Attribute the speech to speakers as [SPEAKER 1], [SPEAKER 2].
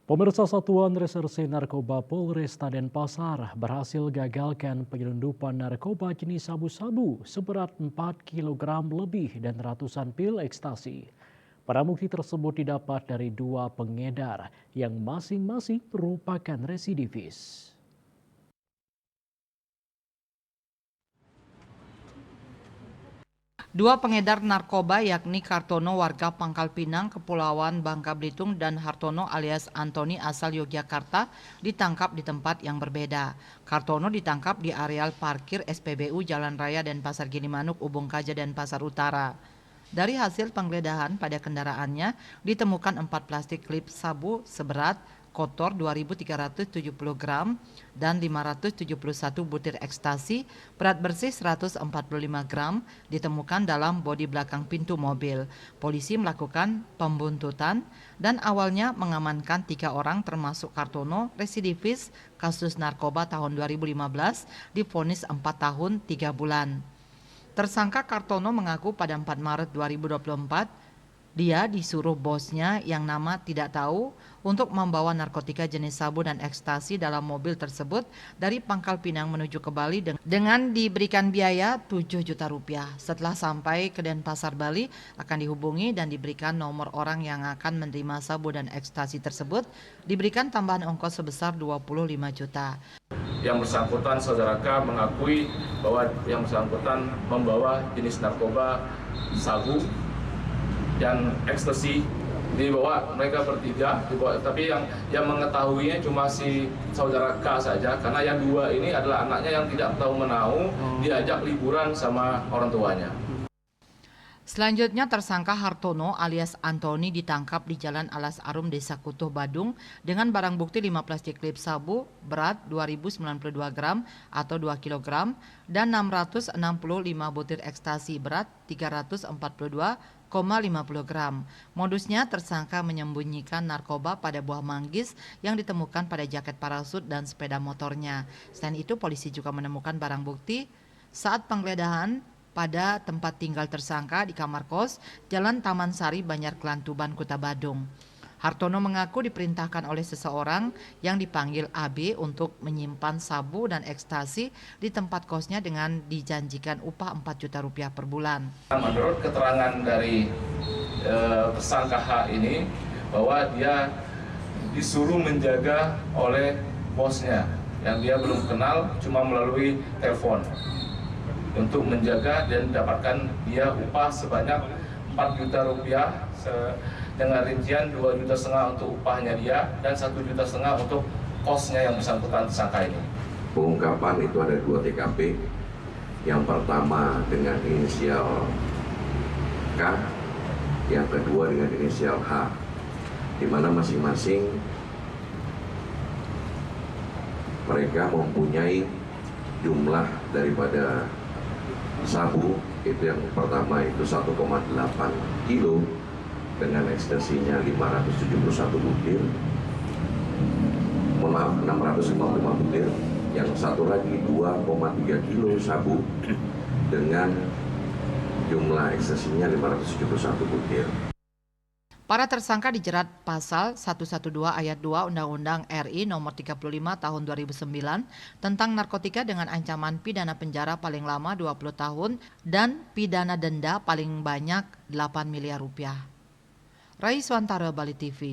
[SPEAKER 1] Pemirsa Satuan Reserse Narkoba Polresta Denpasar berhasil gagalkan penyelundupan narkoba jenis sabu-sabu seberat 4 kg lebih dan ratusan pil ekstasi. Barang bukti tersebut didapat dari dua pengedar yang masing-masing merupakan residivis.
[SPEAKER 2] Dua pengedar narkoba yakni Kartono warga Pangkal Pinang, Kepulauan Bangka Belitung dan Hartono alias Antoni asal Yogyakarta ditangkap di tempat yang berbeda. Kartono ditangkap di areal parkir SPBU Jalan Raya Denpasar Gilimanuk, Ubung Kaja, Denpasar Utara. Dari hasil penggeledahan pada kendaraannya ditemukan 4 plastik klip sabu seberat kotor 2.370 gram dan 571 butir ekstasi berat bersih 145 gram ditemukan dalam bodi belakang pintu mobil. Polisi melakukan pembuntutan dan awalnya mengamankan 3 orang termasuk Kartono, residivis kasus narkoba tahun 2015, divonis 4 tahun 3 bulan. Tersangka Kartono mengaku pada 4 Maret 2024 dia disuruh bosnya yang nama tidak tahu untuk membawa narkotika jenis sabu dan ekstasi dalam mobil tersebut dari Pangkal Pinang menuju ke Bali dengan diberikan biaya 7 juta rupiah. Setelah sampai ke Denpasar, Bali akan dihubungi dan diberikan nomor orang yang akan menerima sabu dan ekstasi tersebut, diberikan tambahan ongkos sebesar 25 juta.
[SPEAKER 3] Yang bersangkutan saudara K mengakui bahwa yang bersangkutan membawa jenis narkoba sabu dan ekstasi dibawa mereka bertiga, tapi yang mengetahuinya cuma si saudara K saja, karena yang dua ini adalah anaknya yang tidak tahu menahu, diajak liburan sama orang tuanya.
[SPEAKER 2] Selanjutnya tersangka Hartono alias Antoni ditangkap di Jalan Alas Arum, Desa Kutuh, Badung dengan barang bukti 5 plastik klip sabu berat 2092 gram atau 2 kg dan 665 butir ekstasi berat 342,50 gram. Modusnya tersangka menyembunyikan narkoba pada buah manggis yang ditemukan pada jaket parasut dan sepeda motornya. Selain itu polisi juga menemukan barang bukti saat penggeledahan pada tempat tinggal tersangka di kamar kos Jalan Taman Sari, Banjar Klan, Tuban, Kuta Badung. Hartono mengaku diperintahkan oleh seseorang yang dipanggil AB untuk menyimpan sabu dan ekstasi di tempat kosnya dengan dijanjikan upah 4 juta rupiah per bulan.
[SPEAKER 3] Menurut keterangan dari tersangka H ini bahwa dia disuruh menjaga oleh bosnya yang dia belum kenal, cuma melalui telepon untuk menjaga dan mendapatkan dia upah sebanyak 4 juta rupiah dengan rincian 2,5 juta untuk upahnya dia dan 1,5 juta untuk kosnya yang bersangkutan tersangka ini.
[SPEAKER 4] Pengungkapan itu ada 2 TKP. Yang pertama dengan inisial K, yang kedua dengan inisial H, di mana masing-masing mereka mempunyai jumlah daripada sabu. Itu yang pertama itu 1,8 kilo dengan ekstasinya 571 butir, 655 butir. Yang satu lagi 2,3 kilo sabu dengan jumlah ekstasinya 571 butir.
[SPEAKER 2] Para tersangka dijerat pasal 112 ayat 2 Undang-Undang RI nomor 35 tahun 2009 tentang narkotika dengan ancaman pidana penjara paling lama 20 tahun dan pidana denda paling banyak 8 miliar rupiah. Raiswantara, Bali TV.